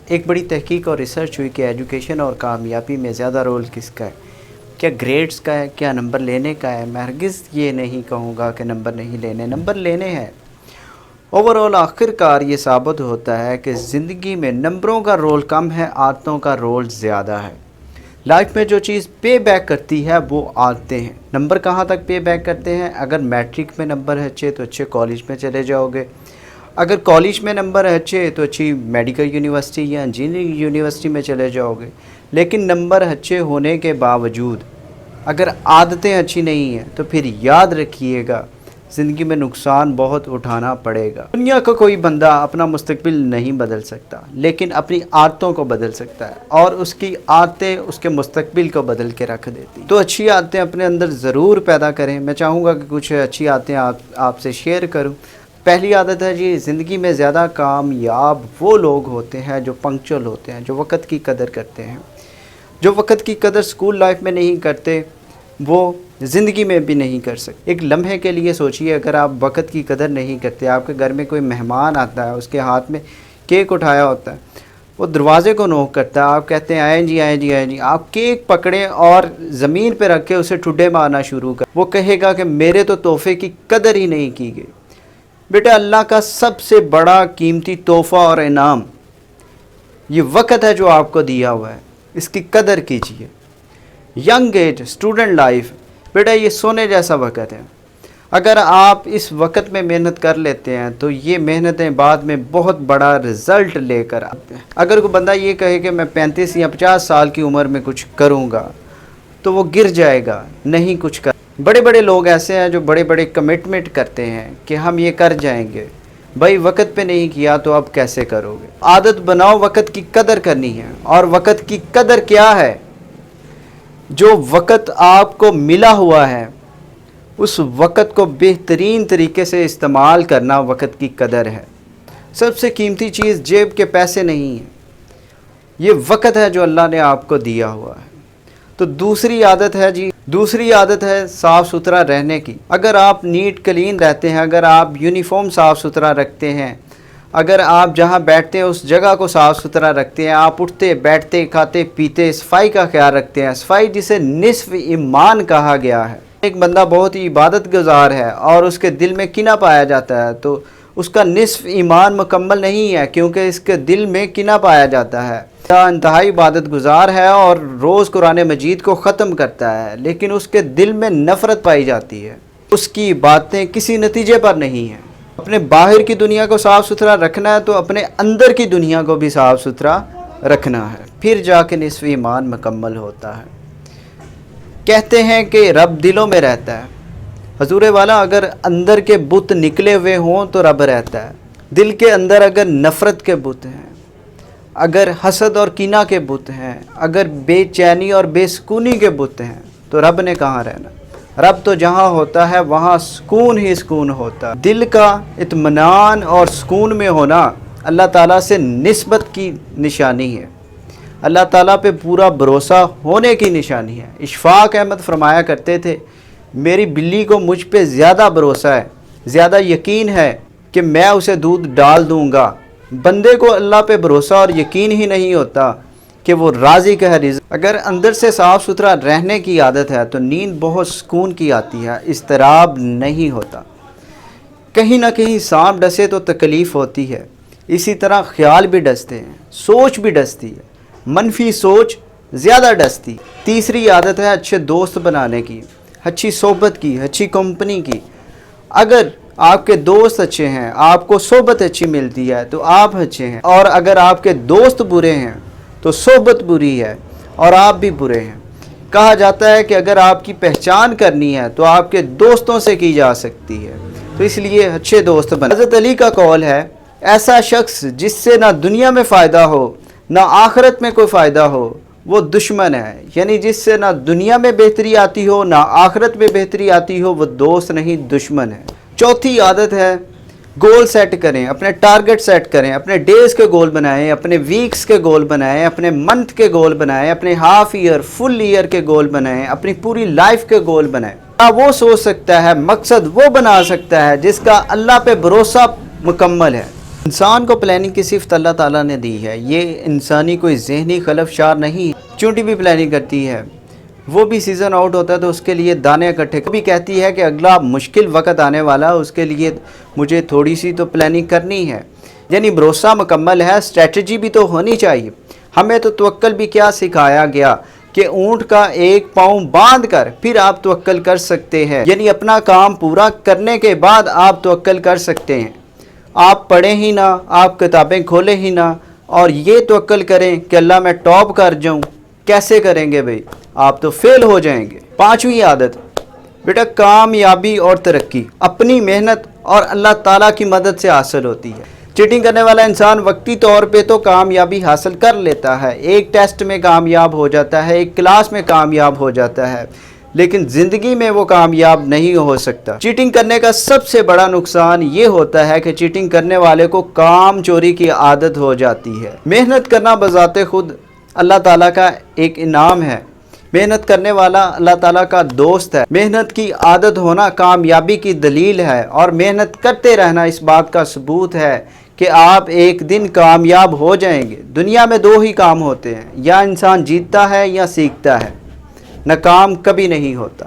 ایک بڑی تحقیق اور ریسرچ ہوئی کہ ایجوکیشن اور کامیابی میں زیادہ رول کس کا ہے؟ کیا گریڈز کا ہے؟ کیا نمبر لینے کا ہے؟ میں ہرگز یہ نہیں کہوں گا کہ نمبر نہیں لینے، نمبر لینے ہیں۔ اوورآل آخر کار یہ ثابت ہوتا ہے کہ زندگی میں نمبروں کا رول کم ہے، عادتوں کا رول زیادہ ہے۔ لائف میں جو چیز پے بیک کرتی ہے وہ عادتیں ہیں۔ نمبر کہاں تک پے بیک کرتے ہیں؟ اگر میٹرک میں نمبر اچھے تو اچھے کالج میں چلے جاؤ گے، اگر کالج میں نمبر اچھے تو اچھی میڈیکل یونیورسٹی یا انجینئرنگ یونیورسٹی میں چلے جاؤ گے۔ لیکن نمبر اچھے ہونے کے باوجود اگر عادتیں اچھی نہیں ہیں تو پھر یاد رکھیے گا زندگی میں نقصان بہت اٹھانا پڑے گا۔ دنیا کا کوئی بندہ اپنا مستقبل نہیں بدل سکتا، لیکن اپنی عادتوں کو بدل سکتا ہے، اور اس کی عادتیں اس کے مستقبل کو بدل کے رکھ دیتی۔ تو اچھی عادتیں اپنے اندر ضرور پیدا کریں۔ میں چاہوں گا کہ کچھ اچھی عادتیں آپ سے شیئر کروں۔ پہلی عادت ہے جی، زندگی میں زیادہ کامیاب وہ لوگ ہوتے ہیں جو پنکچول ہوتے ہیں، جو وقت کی قدر کرتے ہیں۔ جو وقت کی قدر سکول لائف میں نہیں کرتے وہ زندگی میں بھی نہیں کر سکتے۔ ایک لمحے کے لیے سوچئے، اگر آپ وقت کی قدر نہیں کرتے، آپ کے گھر میں کوئی مہمان آتا ہے، اس کے ہاتھ میں کیک اٹھایا ہوتا ہے، وہ دروازے کو نوک کرتا ہے، آپ کہتے ہیں آئیں جی آئیں جی آئیں جی، آپ کیک پکڑیں اور زمین پہ رکھ کے اسے ٹھڈے مارنا شروع کر، وہ کہے گا کہ میرے تو تحفے کی قدر ہی نہیں کی گئی۔ بیٹا، اللہ کا سب سے بڑا قیمتی تحفہ اور انعام یہ وقت ہے جو آپ کو دیا ہوا ہے، اس کی قدر کیجیے۔ ینگ ایج، اسٹوڈنٹ لائف، بیٹا یہ سونے جیسا وقت ہے۔ اگر آپ اس وقت میں محنت کر لیتے ہیں تو یہ محنتیں بعد میں بہت بڑا رزلٹ لے کر آتے ہیں۔ اگر کوئی بندہ یہ کہے کہ میں 35 یا 50 سال کی عمر میں کچھ کروں گا تو وہ گر جائے گا، نہیں کچھ کر۔ بڑے بڑے لوگ ایسے ہیں جو بڑے بڑے کمٹمنٹ کرتے ہیں کہ ہم یہ کر جائیں گے، بھائی وقت پہ نہیں کیا تو اب کیسے کرو گے؟ عادت بناؤ وقت کی قدر کرنی ہے۔ اور وقت کی قدر کیا ہے؟ جو وقت آپ کو ملا ہوا ہے اس وقت کو بہترین طریقے سے استعمال کرنا وقت کی قدر ہے۔ سب سے قیمتی چیز جیب کے پیسے نہیں ہیں، یہ وقت ہے جو اللہ نے آپ کو دیا ہوا ہے۔ تو دوسری عادت ہے جی، دوسری عادت ہے صاف ستھرا رہنے کی۔ اگر آپ نیٹ کلین رہتے ہیں، اگر آپ یونیفارم صاف ستھرا رکھتے ہیں، اگر آپ جہاں بیٹھتے ہیں اس جگہ کو صاف ستھرا رکھتے ہیں، آپ اٹھتے بیٹھتے کھاتے پیتے صفائی کا خیال رکھتے ہیں، صفائی جسے نصف ایمان کہا گیا ہے۔ ایک بندہ بہت ہی عبادت گزار ہے اور اس کے دل میں کینہ پایا جاتا ہے تو اس کا نصف ایمان مکمل نہیں ہے، کیونکہ اس کے دل میں کینہ پایا جاتا ہے۔ انتہائی عبادت گزار ہے اور روز قرآن مجید کو ختم کرتا ہے، لیکن اس کے دل میں نفرت پائی جاتی ہے، اس کی باتیں کسی نتیجے پر نہیں ہیں۔ اپنے باہر کی دنیا کو صاف ستھرا رکھنا ہے تو اپنے اندر کی دنیا کو بھی صاف ستھرا رکھنا ہے، پھر جا کے نصف ایمان مکمل ہوتا ہے۔ کہتے ہیں کہ رب دلوں میں رہتا ہے۔ حضور والا، اگر اندر کے بت نکلے ہوئے ہوں تو رب رہتا ہے۔ دل کے اندر اگر نفرت کے بت ہیں، اگر حسد اور کینہ کے بت ہیں، اگر بے چینی اور بے سکونی کے بت ہیں تو رب نے کہاں رہنا؟ رب تو جہاں ہوتا ہے وہاں سکون ہی سکون ہوتا ہے۔ دل کا اطمینان اور سکون میں ہونا اللہ تعالیٰ سے نسبت کی نشانی ہے، اللہ تعالیٰ پہ پورا بھروسہ ہونے کی نشانی ہے۔ اشفاق احمد فرمایا کرتے تھے، میری بلی کو مجھ پہ زیادہ بھروسہ ہے، زیادہ یقین ہے کہ میں اسے دودھ ڈال دوں گا۔ بندے کو اللہ پہ بھروسہ اور یقین ہی نہیں ہوتا کہ وہ رازق ہے رزق۔ اگر اندر سے صاف ستھرا رہنے کی عادت ہے تو نیند بہت سکون کی آتی ہے، اضطراب نہیں ہوتا۔ کہیں نہ کہیں سانپ ڈسے تو تکلیف ہوتی ہے، اسی طرح خیال بھی ڈستے ہیں، سوچ بھی ڈستی ہے، منفی سوچ زیادہ ڈستی۔ تیسری عادت ہے اچھے دوست بنانے کی، اچھی صحبت کی، اچھی کمپنی کی۔ اگر آپ کے دوست اچھے ہیں، آپ کو صحبت اچھی ملتی ہے تو آپ اچھے ہیں، اور اگر آپ کے دوست برے ہیں تو صحبت بری ہے اور آپ بھی برے ہیں۔ کہا جاتا ہے کہ اگر آپ کی پہچان کرنی ہے تو آپ کے دوستوں سے کی جا سکتی ہے، تو اس لیے اچھے دوست بنائیں۔ حضرت علی کا قول ہے، ایسا شخص جس سے نہ دنیا میں فائدہ ہو نہ آخرت میں کوئی فائدہ ہو وہ دشمن ہے، یعنی جس سے نہ دنیا میں بہتری آتی ہو نہ آخرت میں بہتری آتی ہو وہ دوست نہیں، دشمن ہے۔ چوتھی عادت ہے گول سیٹ کریں، اپنے ٹارگٹ سیٹ کریں، اپنے ڈیز کے گول بنائیں، اپنے ویکس کے گول بنائیں، اپنے منتھ کے گول بنائیں، اپنے ہاف ایئر فل ایئر کے گول بنائیں، اپنی پوری لائف کے گول بنائیں۔ وہ سوچ سکتا ہے، مقصد وہ بنا سکتا ہے جس کا اللہ پہ بھروسہ مکمل ہے، انسان کو پلاننگ کی صفت اللہ تعالیٰ نے دی ہے، یہ انسانی کوئی ذہنی خلفشار نہیں۔ چونٹی بھی پلاننگ کرتی ہے، وہ بھی سیزن آؤٹ ہوتا ہے تو اس کے لیے دانے اکٹھے بھی کہتی ہے کہ اگلا مشکل وقت آنے والا، اس کے لیے مجھے تھوڑی سی تو پلاننگ کرنی ہے۔ یعنی بھروسہ مکمل ہے، اسٹریٹجی بھی تو ہونی چاہیے۔ ہمیں تو توکل بھی کیا سکھایا گیا کہ اونٹ کا ایک پاؤں باندھ کر پھر آپ توکل کر سکتے ہیں، یعنی اپنا کام پورا کرنے کے بعد آپ توکل کر سکتے ہیں۔ آپ پڑھیں ہی نہ، آپ کتابیں کھولیں ہی نہ اور یہ توکل کریں کہ اللہ میں ٹاپ کر جاؤں، کیسے کریں گے بھئی؟ آپ تو فیل ہو جائیں گے۔ پانچویں عادت بیٹا، کامیابی اور ترقی اپنی محنت اور اللہ تعالیٰ کی مدد سے حاصل ہوتی ہے۔ چیٹنگ کرنے والا انسان وقتی طور پہ تو کامیابی حاصل کر لیتا ہے، ایک ٹیسٹ میں کامیاب ہو جاتا ہے، ایک کلاس میں کامیاب ہو جاتا ہے، لیکن زندگی میں وہ کامیاب نہیں ہو سکتا۔ چیٹنگ کرنے کا سب سے بڑا نقصان یہ ہوتا ہے کہ چیٹنگ کرنے والے کو کام چوری کی عادت ہو جاتی ہے۔ محنت کرنا بذات خود اللہ تعالیٰ کا ایک انعام ہے، محنت کرنے والا اللہ تعالیٰ کا دوست ہے۔ محنت کی عادت ہونا کامیابی کی دلیل ہے، اور محنت کرتے رہنا اس بات کا ثبوت ہے کہ آپ ایک دن کامیاب ہو جائیں گے۔ دنیا میں دو ہی کام ہوتے ہیں، یا انسان جیتتا ہے یا سیکھتا ہے، ناکام کبھی نہیں ہوتا۔